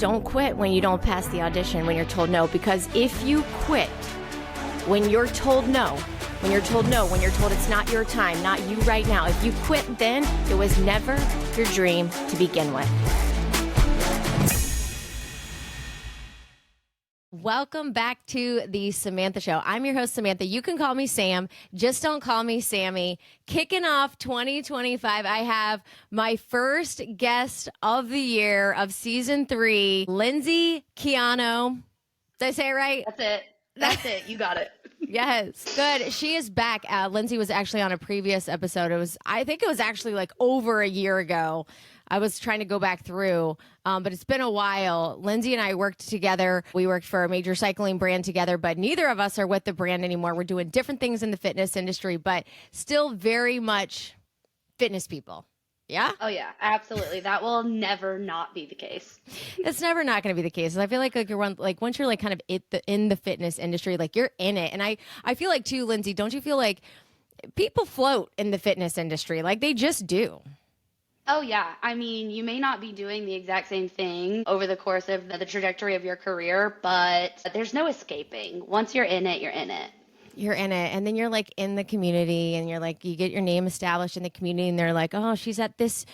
don't quit when you don't pass the audition, when you're told no, because if you quit when you're told no, when you're told it's not your time, not you right now, if you quit then, it was never your dream to begin with. Welcome back to the Samantha Show. I'm your host, Samantha. You can call me Sam. Just don't call me Sammy. Kicking off 2025, I have my first guest of the year of season 3, Lindsey Quijano. Did I say it right? That's it. You got it. Yes. Good. She is back. Lindsey was actually on a previous episode. I think it was actually like over a year ago. I was trying to go back through, but it's been a while. Lindsey and I worked together. We worked for a major cycling brand together, but neither of us are with the brand anymore. We're doing different things in the fitness industry, but still very much fitness people. Yeah? Oh, yeah, absolutely. That will never not be the case. It's never not going to be the case. I feel like once you're like kind of in the fitness industry, like you're in it. And I feel like too, Lindsey, don't you feel like people float in the fitness industry? Like they just do. Oh, yeah. I mean, you may not be doing the exact same thing over the course of the trajectory of your career, but there's no escaping. Once you're in it, you're in it. You're in it. And then you're like in the community and you're like, you get your name established in the community and they're like, oh, she's at this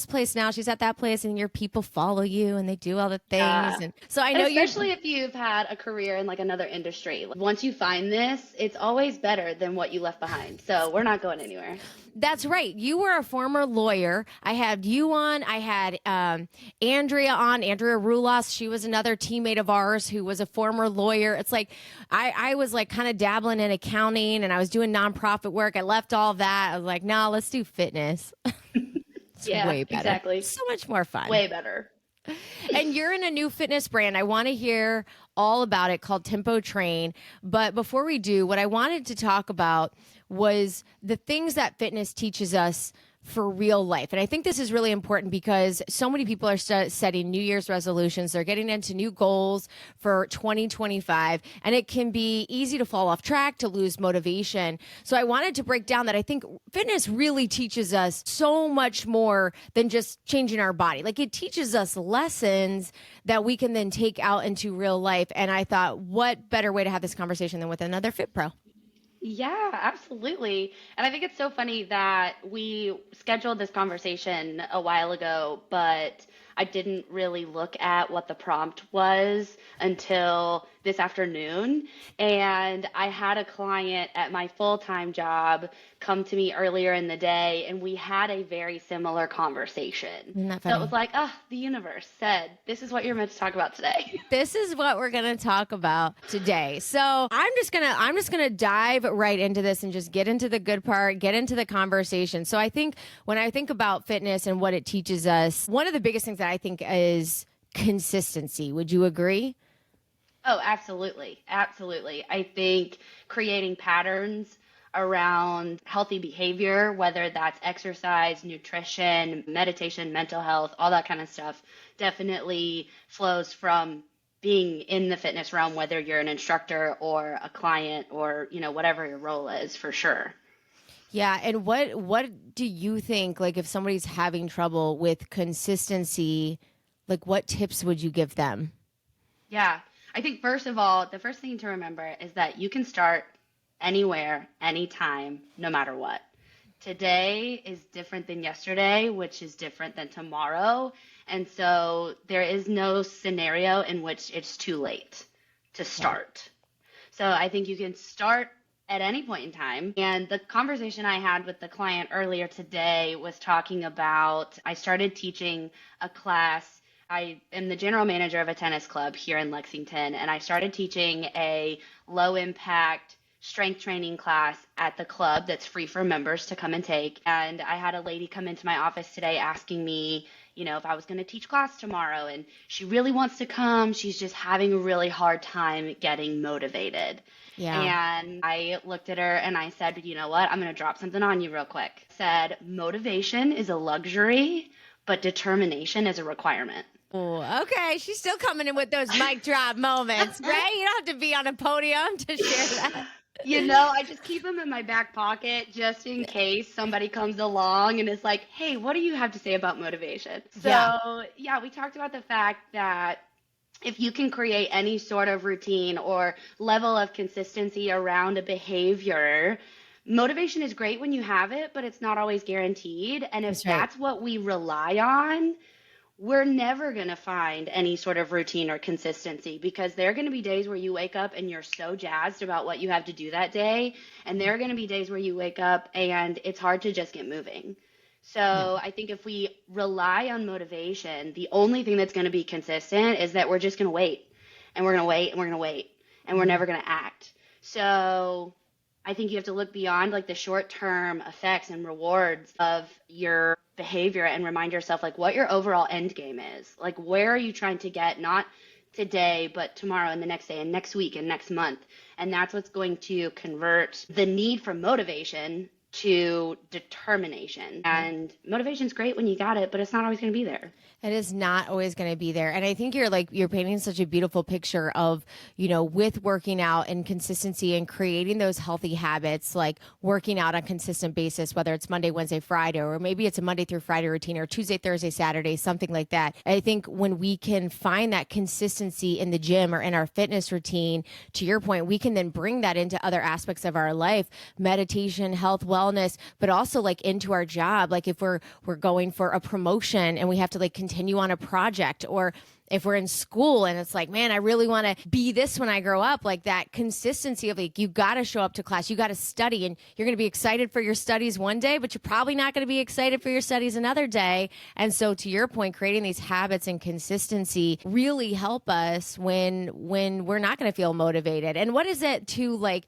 place now. She's at that place. And your people follow you and they do all the things. And so I know especially if you've had a career in like another industry. Once you find this, it's always better than what you left behind. So we're not going anywhere. That's right. You were a former lawyer. I had you on. I had Andrea on, Andrea Rulas. She was another teammate of ours who was a former lawyer. It's like I was like kind of dabbling in accounting and I was doing nonprofit work. I left all that. I was like, nah, let's do fitness. It's yeah, way better. Exactly. So much more fun. Way better. And you're in a new fitness brand. I want to hear all about it called TempoTrain. But before we do, what I wanted to talk about was the things that fitness teaches us for real life. And I think this is really important because so many people are setting New Year's resolutions. They're getting into new goals for 2025, and it can be easy to fall off track, to lose motivation. So I wanted to break down that I think fitness really teaches us so much more than just changing our body. Like it teaches us lessons that we can then take out into real life. And I thought, what better way to have this conversation than with another FitPro? Yeah, absolutely. And I think it's so funny that we scheduled this conversation a while ago, but I didn't really look at what the prompt was until this afternoon. And I had a client at my full-time job come to me earlier in the day, and we had a very similar conversation. Isn't that funny? So it was like, the universe said, this is what you're meant to talk about today. This is what we're going to talk about today. So I'm just going to dive right into this and just get into the good part, get into the conversation. So I think when I think about fitness and what it teaches us, one of the biggest things that I think is consistency. Would you agree? Oh, absolutely. Absolutely. I think creating patterns around healthy behavior, whether that's exercise, nutrition, meditation, mental health, all that kind of stuff, definitely flows from being in the fitness realm, whether you're an instructor or a client or, whatever your role is, for sure. Yeah. And what do you think, like if somebody's having trouble with consistency, like what tips would you give them? Yeah. I think first of all, the first thing to remember is that you can start anywhere, anytime, no matter what. Today is different than yesterday, which is different than tomorrow. And so there is no scenario in which it's too late to start. So I think you can start at any point in time. And the conversation I had with the client earlier today was talking about, I started teaching a class. I am the general manager of a tennis club here in Lexington, and I started teaching a low-impact strength training class at the club that's free for members to come and take. And I had a lady come into my office today asking me, if I was going to teach class tomorrow, and she really wants to come. She's just having a really hard time getting motivated. Yeah. And I looked at her and I said, you know what? I'm going to drop something on you real quick. I said, motivation is a luxury, but determination is a requirement. Oh, okay. She's still coming in with those mic drop moments, right? You don't have to be on a podium to share that. I just keep them in my back pocket just in case somebody comes along and is like, hey, what do you have to say about motivation? So, yeah, we talked about the fact that if you can create any sort of routine or level of consistency around a behavior, motivation is great when you have it, but it's not always guaranteed. And if That's right. that's what we rely on, we're never going to find any sort of routine or consistency, because there are going to be days where you wake up and you're so jazzed about what you have to do that day. And there are going to be days where you wake up and it's hard to just get moving. Yeah. So I think if we rely on motivation, the only thing that's going to be consistent is that we're just going to wait and we're going to wait and we're going to wait and we're never going to act. So I think you have to look beyond like the short-term effects and rewards of your behavior and remind yourself like what your overall end game is. Like, where are you trying to get, not today, but tomorrow and the next day and next week and next month. And that's what's going to convert the need for motivation to determination. And motivation's great when you got it, but it's not always going to be there. It is not always going to be there. And I think you're painting such a beautiful picture of, with working out and consistency and creating those healthy habits, like working out on a consistent basis, whether it's Monday, Wednesday, Friday, or maybe it's a Monday through Friday routine, or Tuesday, Thursday, Saturday, something like that. I think when we can find that consistency in the gym or in our fitness routine, to your point, we can then bring that into other aspects of our life, meditation, health, wellness, but also like into our job. Like if we're going for a promotion and we have to like continue on a project, or if we're in school and it's like, man, I really want to be this when I grow up, like that consistency of like, you got to show up to class, you got to study, and you're going to be excited for your studies one day, but you're probably not going to be excited for your studies another day. And so to your point, creating these habits and consistency really help us when we're not going to feel motivated. And what is it to like,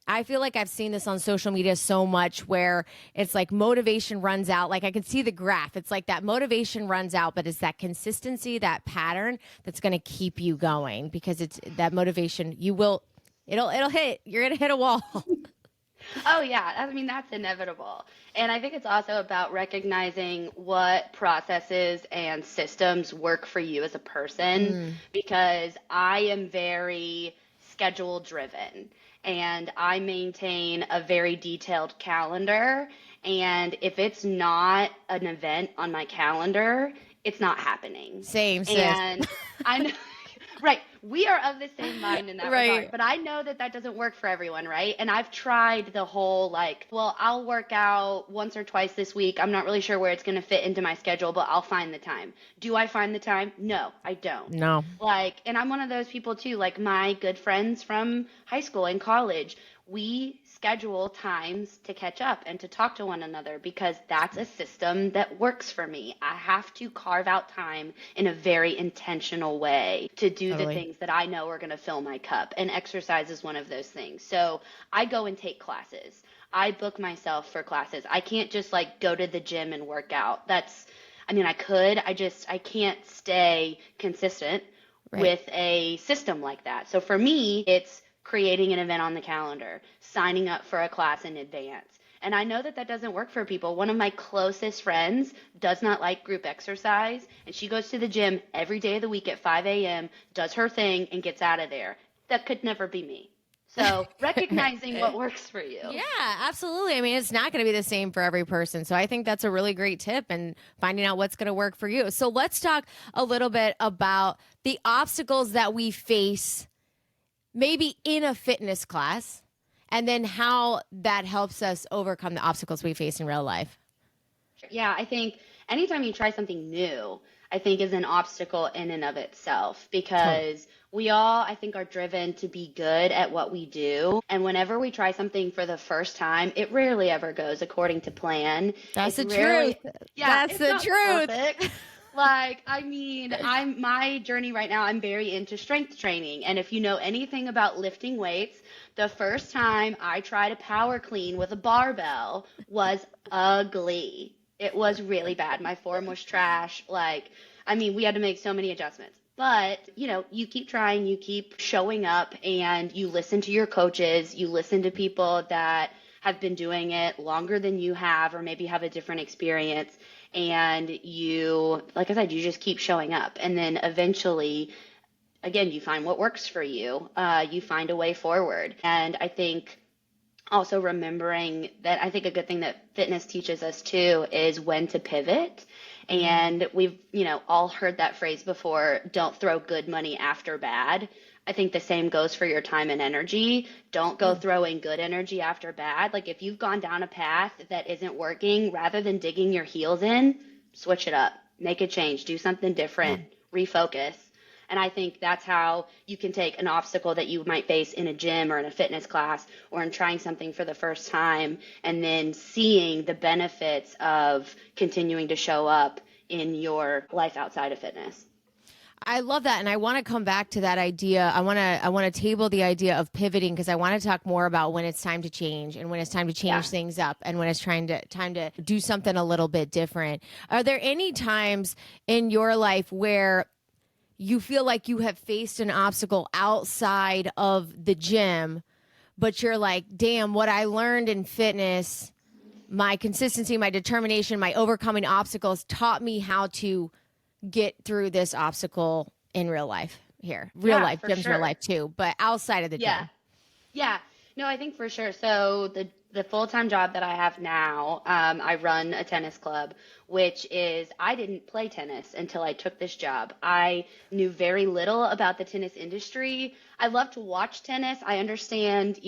I feel like I've seen this on social media so much where it's like motivation runs out. Like I can see the graph. It's like that motivation runs out, but it's that consistency, that pattern that's going to keep you going, because it's that motivation. It'll hit. You're going to hit a wall. Oh, yeah. I mean, that's inevitable. And I think it's also about recognizing what processes and systems work for you as a person, because I am very schedule driven. And I maintain a very detailed calendar. And if it's not an event on my calendar, it's not happening. Same, sis. And I know, right. We are of the same mind in that Right. regard. But I know that that doesn't work for everyone, right? And I've tried the whole like, well, I'll work out once or twice this week. I'm not really sure where it's going to fit into my schedule, but I'll find the time. Do I find the time? No, I don't. No. Like, and I'm one of those people too, like my good friends from high school and college, we schedule times to catch up and to talk to one another, because that's a system that works for me. I have to carve out time in a very intentional way to do Totally. the things that I know are going to fill my cup, and exercise is one of those things. So I go and take classes. I book myself for classes. I can't just like go to the gym and work out. I mean, I could, I can't stay consistent Right. with a system like that. So for me, it's creating an event on the calendar, signing up for a class in advance. And I know that that doesn't work for people. One of my closest friends does not like group exercise, and she goes to the gym every day of the week at 5 a.m., does her thing, and gets out of there. That could never be me. So recognizing what works for you. Yeah, absolutely. I mean, it's not going to be the same for every person. So I think that's a really great tip, and finding out what's going to work for you. So let's talk a little bit about the obstacles that we face maybe in a fitness class, and then how that helps us overcome the obstacles we face in real life. Yeah, I think anytime you try something new, I think is an obstacle in and of itself, because we all, I think, are driven to be good at what we do. And whenever we try something for the first time, it rarely ever goes according to plan. That's the It's rarely- truth. Yeah, That's it's the not truth. perfect. Like, I mean, my journey right now, I'm very into strength training. And if you know anything about lifting weights, the first time I tried a power clean with a barbell was ugly. It was really bad. My form was trash. Like, I mean, we had to make so many adjustments. But, you keep trying, you keep showing up, and you listen to your coaches, you listen to people that have been doing it longer than you have, or maybe have a different experience. And you, like I said, you just keep showing up. And then eventually, again, you find what works for you. You find a way forward. And I think also remembering that I think a good thing that fitness teaches us too is when to pivot. And we've, all heard that phrase before, don't throw good money after bad. I think the same goes for your time and energy. Don't go throwing good energy after bad. Like if you've gone down a path that isn't working, rather than digging your heels in, switch it up, make a change, do something different, refocus. And I think that's how you can take an obstacle that you might face in a gym or in a fitness class or in trying something for the first time and then seeing the benefits of continuing to show up in your life outside of fitness. I love that, and I want to come back to that idea. I want to table the idea of pivoting because I want to talk more about when it's time to change and when it's time to change things up and when it's time to do something a little bit different. Are there any times in your life where you feel like you have faced an obstacle outside of the gym, but you're like, damn, what I learned in fitness, my consistency, my determination, my overcoming obstacles taught me how to get through this obstacle in real life here. Real life, gym's real life too, but outside of the gym. Yeah. No, I think for sure. So the full-time job that I have now, I run a tennis club, which is, I didn't play tennis until I took this job. I knew very little about the tennis industry. I love to watch tennis. I understand,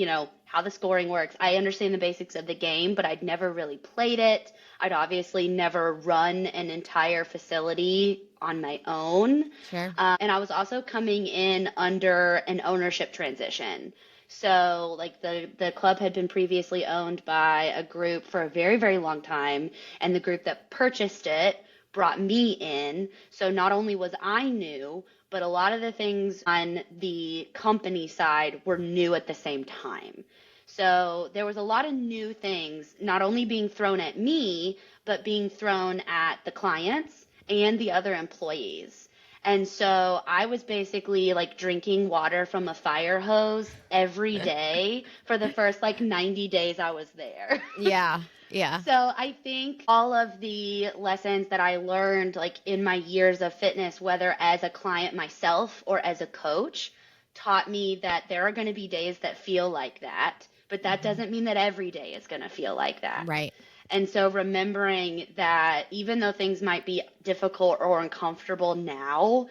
how the scoring works. I understand the basics of the game, but I'd never really played it. I'd obviously never run an entire facility on my own. Sure. And I was also coming in under an ownership transition. So like the club had been previously owned by a group for a very, very long time. And the group that purchased it brought me in. So not only was I new, but a lot of the things on the company side were new at the same time. So there was a lot of new things, not only being thrown at me, but being thrown at the clients and the other employees. And so I was basically like drinking water from a fire hose every day for the first 90 days I was there. Yeah. So I think all of the lessons that I learned in my years of fitness, whether as a client myself or as a coach, taught me that there are going to be days that feel like that, but that doesn't mean that every day is going to feel like that. Right. And so remembering that even though things might be difficult or uncomfortable now,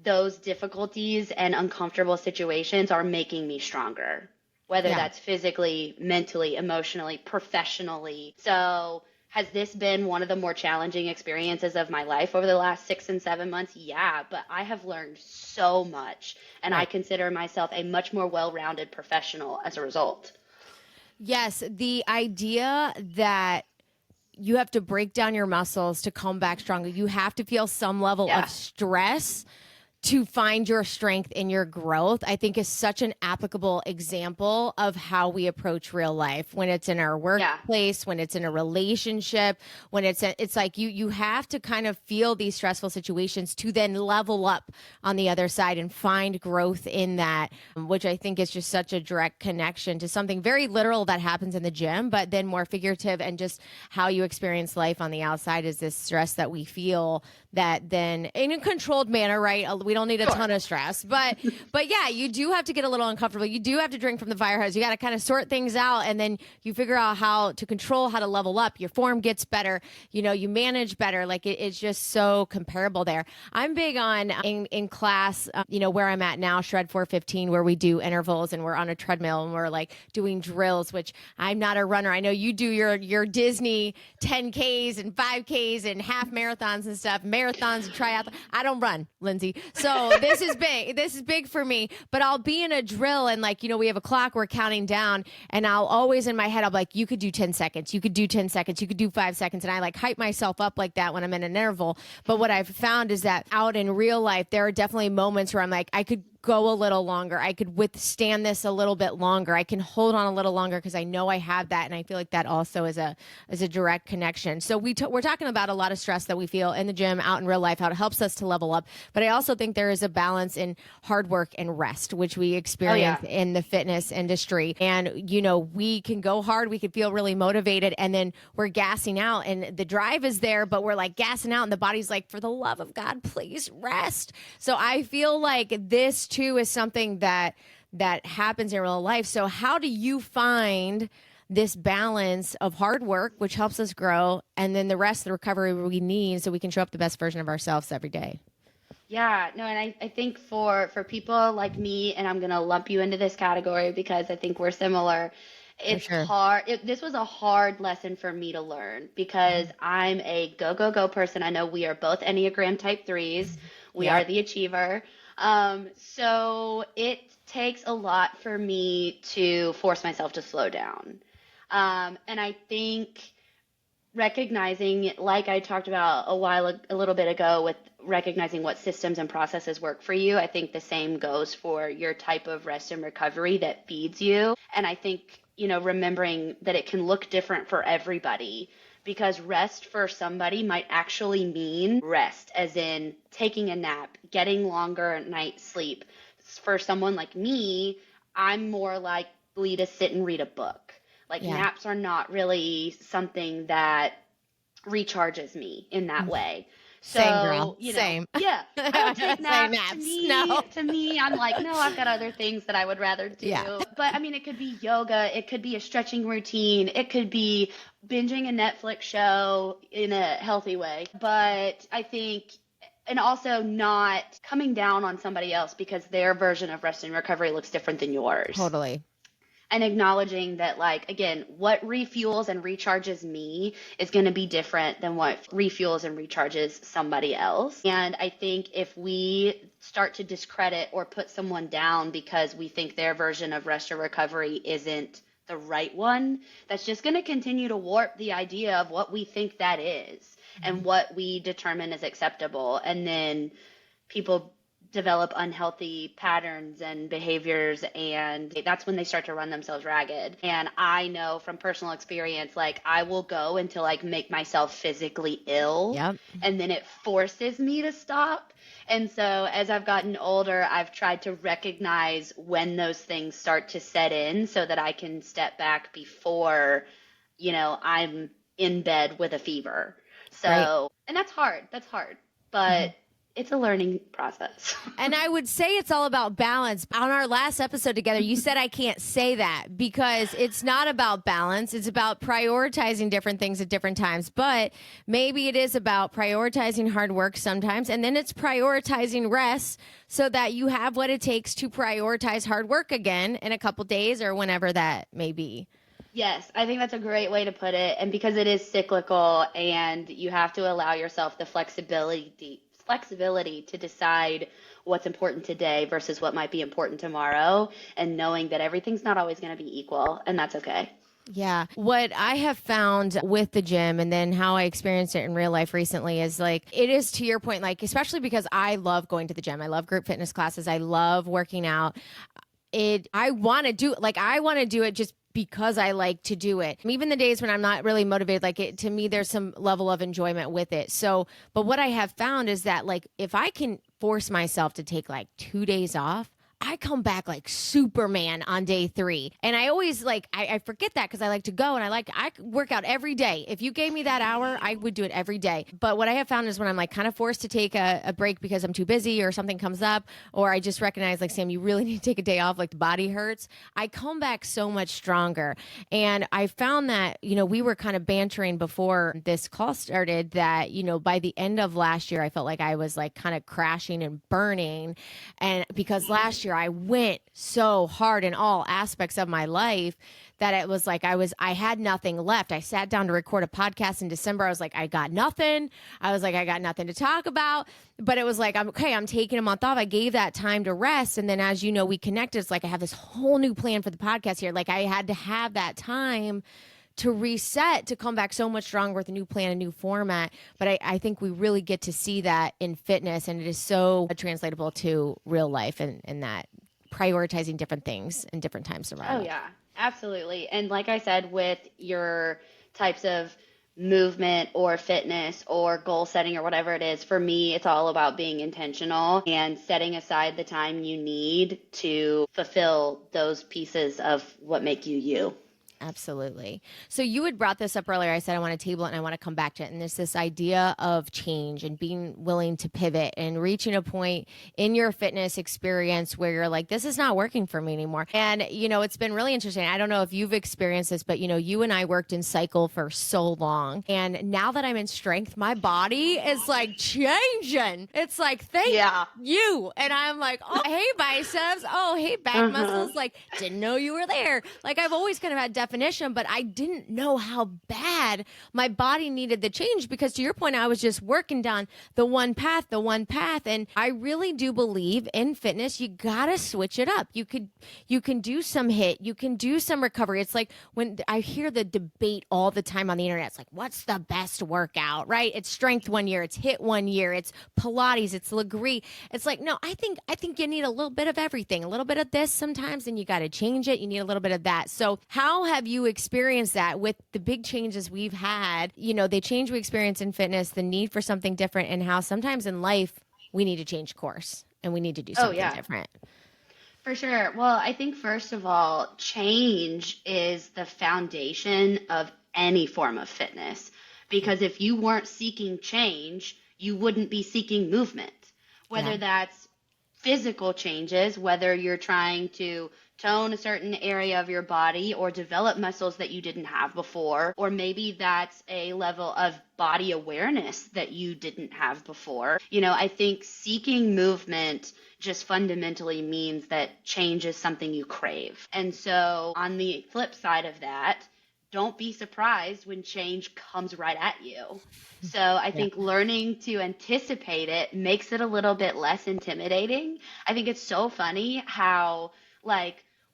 those difficulties and uncomfortable situations are making me stronger, whether that's physically, mentally, emotionally, professionally. So has this been one of the more challenging experiences of my life over the last 6 and 7 months? Yeah, but I have learned so much, and I consider myself a much more well-rounded professional as a result. Yes, the idea that you have to break down your muscles to come back stronger. You have to feel some level of stress to find your strength in your growth, I think is such an applicable example of how we approach real life when it's in our workplace, when it's in a relationship, when it's like you have to kind of feel these stressful situations to then level up on the other side and find growth in that, which I think is just such a direct connection to something very literal that happens in the gym, but then more figurative and just how you experience life on the outside is this stress that we feel that then in a controlled manner, right? We don't need a ton of stress, but yeah, you do have to get a little uncomfortable. You do have to drink from the fire hose. You got to kind of sort things out, and then you figure out how to control, how to level up. Your form gets better. You manage better. It's just so comparable there. I'm big on in class, where I'm at now, Shred 415, where we do intervals and we're on a treadmill and we're doing drills, which I'm not a runner. I know you do your Disney 10Ks and 5Ks and half marathons and stuff, marathons and triathlon. I don't run, Lindsey. So this is big. This is big for me. But I'll be in a drill and we have a clock, we're counting down, and I'll always in my head, I'll be like, you could do 10 seconds. You could do 10 seconds. You could do 5 seconds. And I hype myself up like that when I'm in an interval. But what I've found is that out in real life, there are definitely moments where I'm like, I could go a little longer. I could withstand this a little bit longer. I can hold on a little longer because I know I have that. And I feel like that also is a direct connection. So we're talking about a lot of stress that we feel in the gym, out in real life, how it helps us to level up. But I also think there is a balance in hard work and rest, which we experience in the fitness industry. And, we can go hard. We can feel really motivated. And then we're gassing out and the drive is there, but we're gassing out and the body's like, for the love of God, please rest. So I feel like this too is something that that happens in real life. So how do you find this balance of hard work, which helps us grow, and then the rest of the recovery we need so we can show up the best version of ourselves every day? Yeah, no, and I think for people like me, and I'm gonna lump you into this category because I think we're similar. For It's sure. hard. This was a hard lesson for me to learn because I'm a go, go, go person. I know we are both Enneagram type threes. We are Yep. the achiever. So it takes a lot for me to force myself to slow down. And I think recognizing, like I talked about a little bit ago, with recognizing what systems and processes work for you, I think the same goes for your type of rest and recovery that feeds you. And I think, remembering that it can look different for everybody, because rest for somebody might actually mean rest, as in taking a nap, getting longer night sleep. For someone like me, I'm more likely to sit and read a book. Like, Yeah. naps are not really something that recharges me in that way. Same, girl. So, Same. yeah, I don't take Same naps. naps. No. To me, I'm like, no, I've got other things that I would rather do. Yeah. But I mean, it could be yoga, it could be a stretching routine, it could be binging a Netflix show in a healthy way. But I think, and also not coming down on somebody else because their version of rest and recovery looks different than yours. Totally. And acknowledging that, like, again, what refuels and recharges me is going to be different than what refuels and recharges somebody else. And I think if we start to discredit or put someone down because we think their version of rest or recovery isn't the right one, that's just going to continue to warp the idea of what we think that is and what we determine is acceptable. And then people develop unhealthy patterns and behaviors, and that's when they start to run themselves ragged. And I know from personal experience, like, I will go until I make myself physically ill. Yep. And then it forces me to stop. And so as I've gotten older, I've tried to recognize when those things start to set in so that I can step back before, I'm in bed with a fever. So, Right. And that's hard. But it's a learning process. And I would say it's all about balance. On our last episode together, you said I can't say that because it's not about balance. It's about prioritizing different things at different times. But maybe it is about prioritizing hard work sometimes. And then it's prioritizing rest so that you have what it takes to prioritize hard work again in a couple days or whenever that may be. Yes, I think that's a great way to put it. And because it is cyclical and you have to allow yourself the flexibility to decide what's important today versus what might be important tomorrow, and knowing that everything's not always going to be equal, and that's okay. Yeah. What I have found with the gym and then how I experienced it in real life recently is, like, it is to your point, like, especially because I love going to the gym. I love group fitness classes. I love working out. I want to do it just because I like to do it. Even the days when I'm not really motivated, like, it, to me, there's some level of enjoyment with it. So, but what I have found is that, like, if I can force myself to take like 2 days off, I come back like Superman on day 3. And I always I forget that because I like to go and I work out every day. If you gave me that hour, I would do it every day. But what I have found is when I'm like kind of forced to take a break because I'm too busy or something comes up, or I just recognize, like, Sam, you really need to take a day off, like the body hurts, I come back so much stronger. And I found that, we were kind of bantering before this call started that, by the end of last year, I felt like I was like kind of crashing and burning. And because last year I went so hard in all aspects of my life that it was like I had nothing left. I sat down to record a podcast in December. I was like, I got nothing. I was like, I got nothing to talk about. But it was like, I'm taking a month off. I gave that time to rest. And then, as you know, we connected. It's like I have this whole new plan for the podcast here. Like, I had to have that time to reset, to come back so much stronger with a new plan, a new format. But I think we really get to see that in fitness, and it is so translatable to real life, and that prioritizing different things in different times around. Oh, yeah, absolutely. And like I said, with your types of movement or fitness or goal setting or whatever it is, for me, it's all about being intentional and setting aside the time you need to fulfill those pieces of what make you you. Absolutely. So you had brought this up earlier. I said I want to table it and I want to come back to it. And there's this idea of change and being willing to pivot and reaching a point in your fitness experience where you're like, this is not working for me anymore. And, it's been really interesting. I don't know if you've experienced this, but, you and I worked in cycle for so long. And now that I'm in strength, my body is like changing. It's like, thank you. And I'm like, oh, hey, biceps. Oh, hey, back muscles. Like, didn't know you were there. Like, I've always kind of had definition, but I didn't know how bad my body needed the change because to your point, I was just working down the one path. And I really do believe in fitness, you got to switch it up. You can do some HIIT, you can do some recovery. It's like when I hear the debate all the time on the internet, it's like, what's the best workout, right? It's strength one year, it's HIIT one year, it's Pilates, it's Legree. It's like, no, I think you need a little bit of everything, a little bit of this sometimes, and you got to change it. You need a little bit of that. So how have you experienced that with the big changes we've had? The change we experience in fitness, the need for something different, and how sometimes in life we need to change course and we need to do something different. For sure. Well, I think first of all, change is the foundation of any form of fitness. Because if you weren't seeking change, you wouldn't be seeking movement. Whether that's physical changes, whether you're trying to tone a certain area of your body or develop muscles that you didn't have before, or maybe that's a level of body awareness that you didn't have before. I think seeking movement just fundamentally means that change is something you crave. And so on the flip side of that, don't be surprised when change comes right at you. So I think learning to anticipate it makes it a little bit less intimidating. I think it's so funny how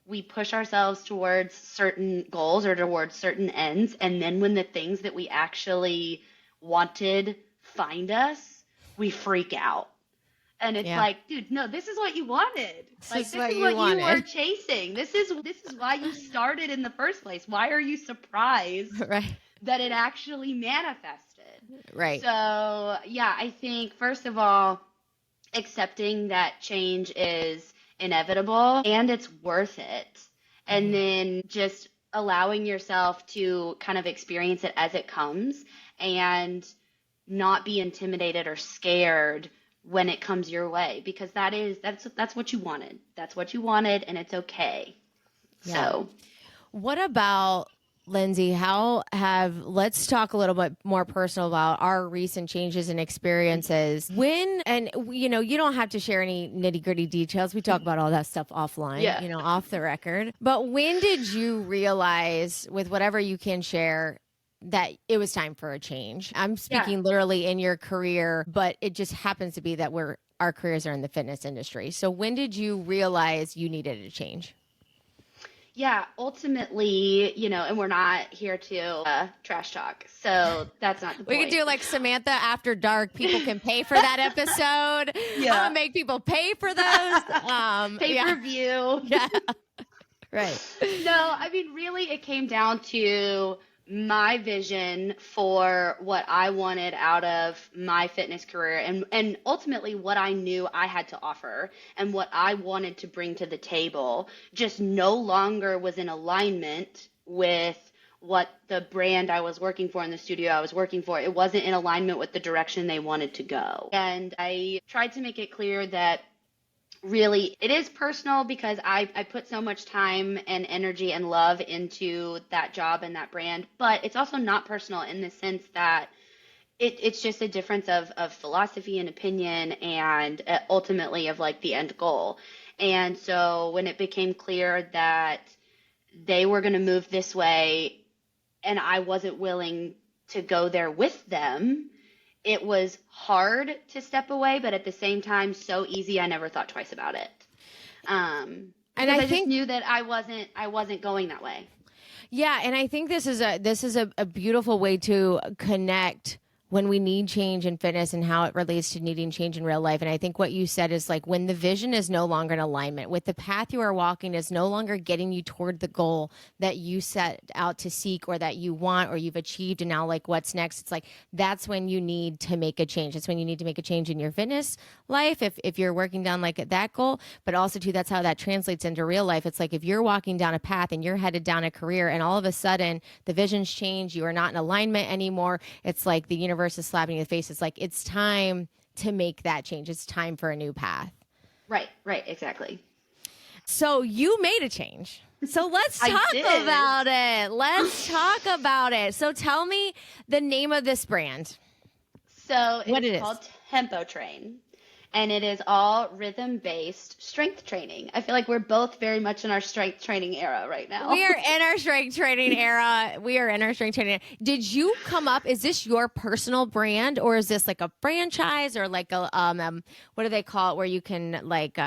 we push ourselves towards certain goals or towards certain ends. And then when the things that we actually wanted find us, we freak out. And it's like, dude, no, this is what you wanted. This is what you were chasing. This is why you started in the first place. Why are you surprised that it actually manifested? Right. So, I think first of all, accepting that change is inevitable and it's worth it. And then just allowing yourself to kind of experience it as it comes and not be intimidated or scared when it comes your way, because that's what you wanted. That's what you wanted, and it's okay. Yeah. So what about, Lindsey, let's talk a little bit more personal about our recent changes and experiences. You don't have to share any nitty gritty details. We talk about all that stuff offline, off the record. But when did you realize, with whatever you can share, that it was time for a change? I'm speaking literally in your career, but it just happens to be that our careers are in the fitness industry. So when did you realize you needed a change? Yeah, ultimately, and we're not here to trash talk, so that's not the point. We could do like Samantha After Dark. People can pay for that episode. I'm gonna make people pay for those. Pay-per-view. Yeah. Right. No, I mean, really, it came down to my vision for what I wanted out of my fitness career and ultimately what I knew I had to offer and what I wanted to bring to the table just no longer was in alignment with what the brand I was working for in the studio I was working for. It wasn't in alignment with the direction they wanted to go. And I tried to make it clear that really it is personal because I put so much time and energy and love into that job and that brand, but it's also not personal in the sense that it's just a difference of philosophy and opinion and ultimately of the end goal. And so when it became clear that they were going to move this way and I wasn't willing to go there with them, it was hard to step away, but at the same time, so easy. I never thought twice about it. And I just knew that I wasn't going that way. Yeah. And I think this is a beautiful way to connect when we need change in fitness and how it relates to needing change in real life. And I think what you said is like when the vision is no longer in alignment with the path you are walking is no longer getting you toward the goal that you set out to seek or that you want or you've achieved. And now like what's next? It's like that's when you need to make a change. It's when you need to make a change in your fitness life if you're working down like that goal. But also too, that's how that translates into real life. It's like if you're walking down a path and you're headed down a career and all of a sudden the visions change, you are not in alignment anymore. It's like the universe is slapping you in the face. It's like it's time to make that change. It's time for a new path. Right, exactly. So you made a change. So let's talk about it. Let's talk about it. So tell me the name of this brand. So it's called TempoTrain. And it is all rhythm-based strength training. I feel like we're both very much in our strength training era right now. We are in our strength training era. Did you come up, is this your personal brand or is this like a franchise or like a, what do they call it where you can like,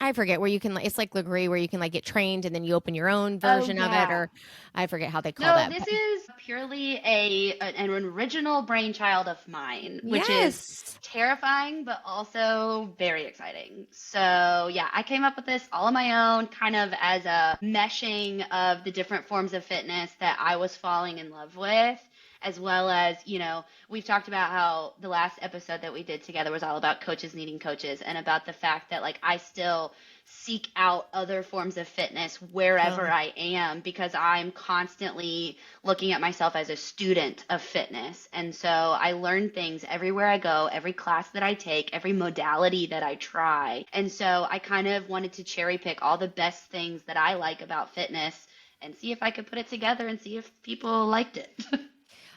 I forget where you can, it's like Legree where you can like get trained and then you open your own version of it, or I forget how they call that. No, this is purely an original brainchild of mine, which is terrifying, but also very exciting. So yeah, I came up with this all on my own, kind of as a meshing of the different forms of fitness that I was falling in love with. As well as, you know, we've talked about how the last episode that we did together was all about coaches needing coaches and about the fact that, like, I still seek out other forms of fitness wherever I am because I'm constantly looking at myself as a student of fitness. And so I learn things everywhere I go, every class that I take, every modality that I try. And so I kind of wanted to cherry pick all the best things that I like about fitness and see if I could put it together and see if people liked it.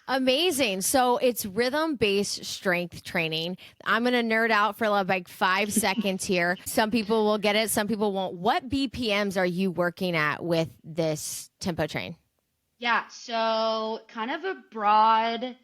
Amazing. So it's rhythm-based strength training. I'm going to nerd out for like 5 seconds here. Some people will get it. Some people won't. What BPMs are you working at with this TempoTrain? Yeah. So kind of a broad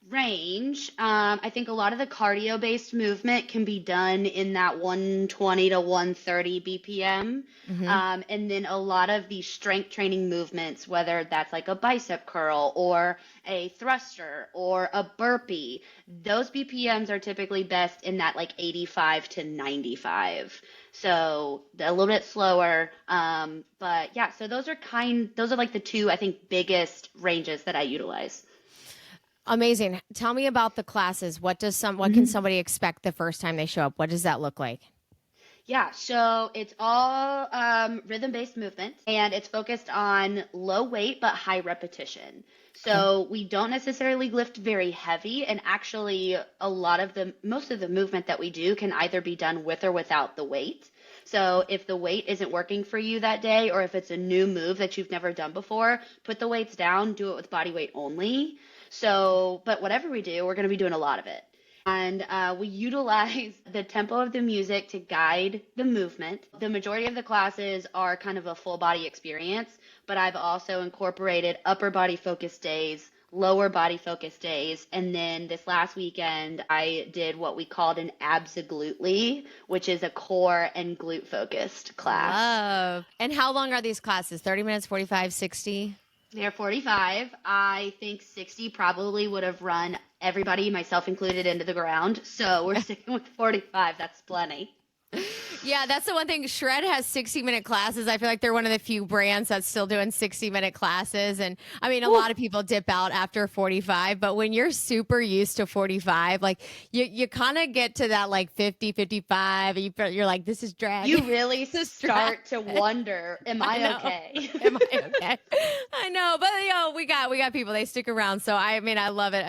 range. I think a lot of the cardio-based movement can be done in that 120 to 130 BPM. Mm-hmm. And then a lot of the strength training movements, whether that's like a bicep curl or a thruster or a burpee, those BPMs are typically best in that like 85 to 95. So a little bit slower. But yeah, so those are like the two, I think, biggest ranges that I utilize. Amazing. Tell me about the classes. What can somebody expect the first time they show up? What does that look like? Yeah, so it's all rhythm-based movement, and it's focused on low weight but high repetition. So we don't necessarily lift very heavy, and actually most of the movement that we do can either be done with or without the weight. So if the weight isn't working for you that day, or if it's a new move that you've never done before, put the weights down, do it with body weight only. So, but whatever we do, we're going to be doing a lot of it. And we utilize the tempo of the music to guide the movement. The majority of the classes are kind of a full body experience, but I've also incorporated upper body focused days, lower body focused days. And then this last weekend, I did what we called an abso-glutely, which is a core and glute focused class. Love. And how long are these classes? 30 minutes, 45, 60? They're 45. I think 60 probably would have run everybody, myself included, into the ground. So we're sticking with 45. That's plenty. Yeah, that's the one thing. Shred has 60-minute classes. I feel like they're one of the few brands that's still doing 60-minute classes. And I mean, a lot of people dip out after 45, but when you're super used to 45, like you kind of get to that like 50, 55, and you're like, this is drag. You really start to wonder, am I okay? Am I okay? I know, but we got people, they stick around. So I mean, I love it.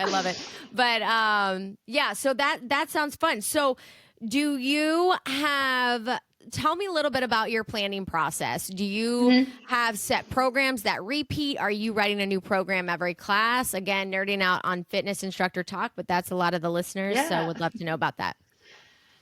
But yeah, so that sounds fun. So tell me a little bit about your planning process. Do you have set programs that repeat? Are you writing a new program every class? Again, nerding out on fitness instructor talk, but that's a lot of the listeners. Yeah. So would love to know about that.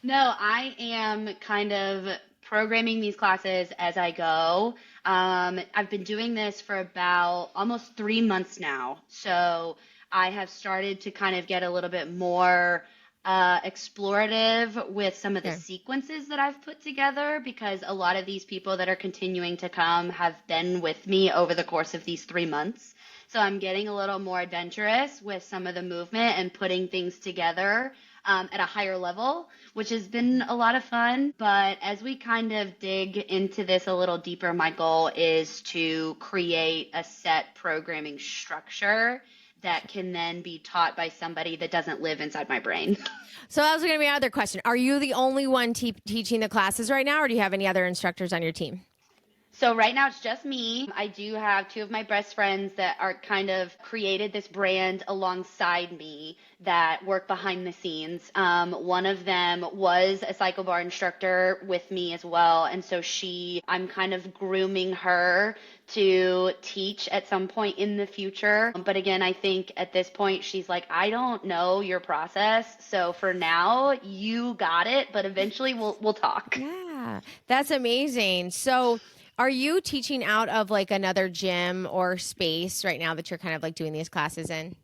No, I am kind of programming these classes as I go. I've been doing this for about almost 3 months now. So I have started to kind of get a little bit more explorative with some of the sequences that I've put together, because a lot of these people that are continuing to come have been with me over the course of these 3 months. So I'm getting a little more adventurous with some of the movement and putting things together at a higher level, which has been a lot of fun. But as we kind of dig into this a little deeper, my goal is to create a set programming structure that can then be taught by somebody that doesn't live inside my brain. So that was going to be my other question. Are you the only one teaching the classes right now, or do you have any other instructors on your team? So right now it's just me. I do have two of my best friends that are kind of created this brand alongside me that work behind the scenes. One of them was a CycleBar instructor with me as well. And so I'm kind of grooming her to teach at some point in the future. But again, I think at this point, she's like, I don't know your process. So for now, you got it, but eventually we'll talk. Yeah, that's amazing. So are you teaching out of like another gym or space right now that you're kind of like doing these classes in?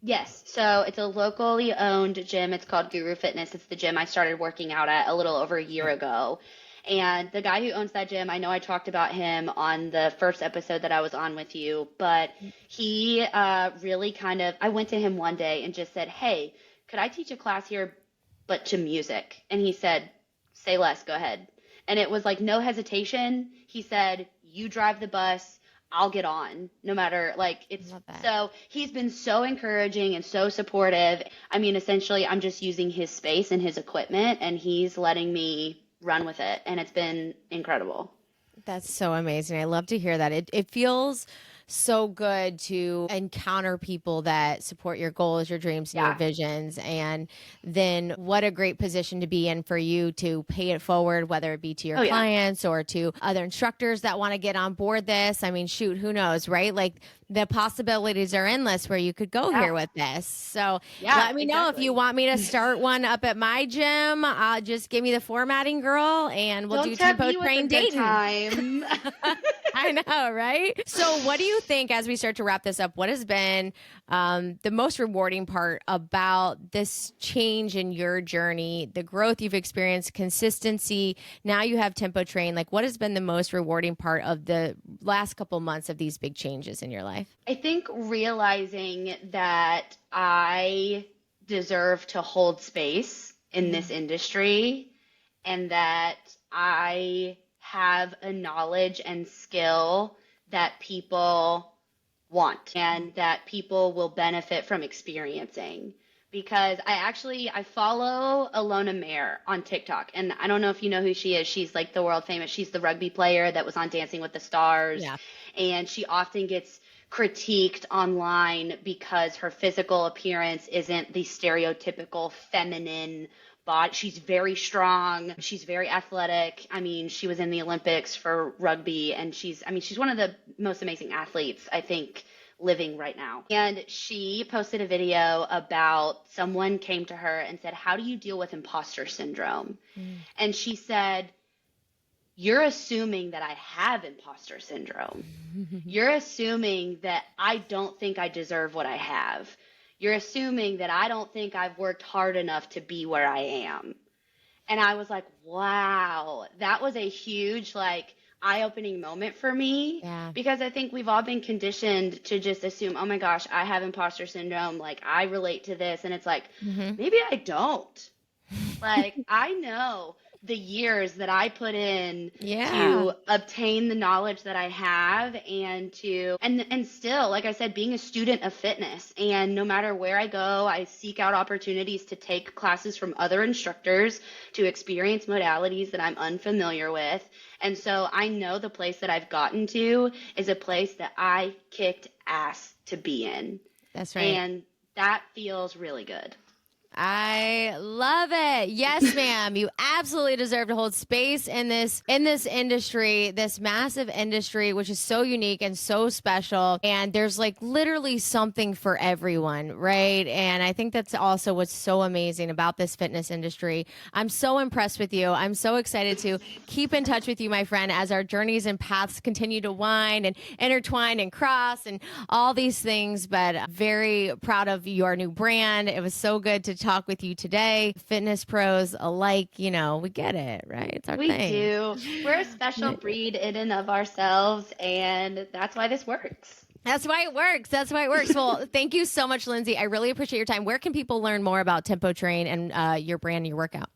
Yes. So it's a locally owned gym. It's called Guru Fitness. It's the gym I started working out at a little over a year ago. And the guy who owns that gym, I know I talked about him on the first episode that I was on with you, but he really I went to him one day and just said, hey, could I teach a class here, but to music? And he said, say less, go ahead. And it was like no hesitation. He said, you drive the bus, I'll get on, no matter so he's been so encouraging and so supportive. I mean, essentially I'm just using his space and his equipment and he's letting me run with it. And it's been incredible. That's so amazing. I love to hear that. It feels so good to encounter people that support your goals, your dreams, and your visions. And then what a great position to be in for you to pay it forward, whether it be to your clients or to other instructors that want to get on board this. I mean, shoot, who knows, right? Like the possibilities are endless where you could go here with this. So let me know if you want me to start one up at my gym. Just give me the formatting, girl, and we'll do TempoTrain dating. I know, right? So what do you think, as we start to wrap this up, what has been the most rewarding part about this change in your journey, the growth you've experienced, consistency? Now you have TempoTrain. Like, what has been the most rewarding part of the last couple months of these big changes in your life? I think realizing that I deserve to hold space in this industry and that I have a knowledge and skill that people want and that people will benefit from experiencing. Because I follow Alona Mayer on TikTok, and I don't know if you know who she is. She's like the world famous. She's the rugby player that was on Dancing with the Stars. Yeah. And she often gets critiqued online because her physical appearance isn't the stereotypical feminine body. She's very strong. She's very athletic. I mean, she was in the Olympics for rugby, and she's one of the most amazing athletes, I think, living right now. And she posted a video about someone came to her and said, how do you deal with imposter syndrome? And she said, you're assuming that I have imposter syndrome. You're assuming that I don't think I deserve what I have. You're assuming that I don't think I've worked hard enough to be where I am. And I was like, wow, that was a huge, eye-opening moment for me. Yeah. Because I think we've all been conditioned to just assume, oh my gosh, I have imposter syndrome. I relate to this. And it's like, maybe I don't. I know the years that I put in to obtain the knowledge that I have and still, like I said, being a student of fitness. And no matter where I go, I seek out opportunities to take classes from other instructors to experience modalities that I'm unfamiliar with. And so I know the place that I've gotten to is a place that I kicked ass to be in. That's right. And that feels really good. I love it. Yes, ma'am. You absolutely deserve to hold space in this industry, this massive industry, which is so unique and so special. And there's literally something for everyone, right? And I think that's also what's so amazing about this fitness industry. I'm so impressed with you. I'm so excited to keep in touch with you, my friend, as our journeys and paths continue to wind and intertwine and cross and all these things. But very proud of your new brand. It was so good to talk with you today. Fitness pros alike, we get it, right? It's our thing. We do. We're a special breed in and of ourselves, and that's why this works. That's why it works. That's why it works. Well, thank you so much, Lindsey. I really appreciate your time. Where can people learn more about Tempo Train and your brand and your workout?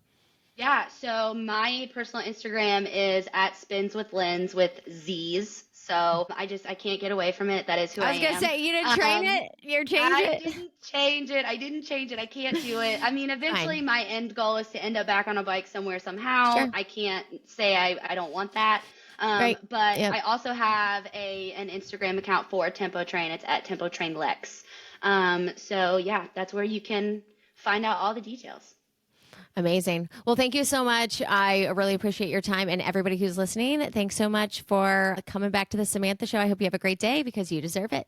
Yeah, so my personal Instagram is at Spins with Lens with Z's. So I can't get away from it. That is who I am. I was gonna say you didn't train it. You're changing it. I didn't change it. I didn't change it. I can't do it. I mean, eventually my end goal is to end up back on a bike somewhere somehow. Sure. I can't say I don't want that. Right. But Yep. I also have an Instagram account for Tempo Train. It's at TempoTrainLex. So yeah, that's where you can find out all the details. Amazing. Well, thank you so much. I really appreciate your time, and everybody who's listening, thanks so much for coming back to the Samantha Show. I hope you have a great day because you deserve it.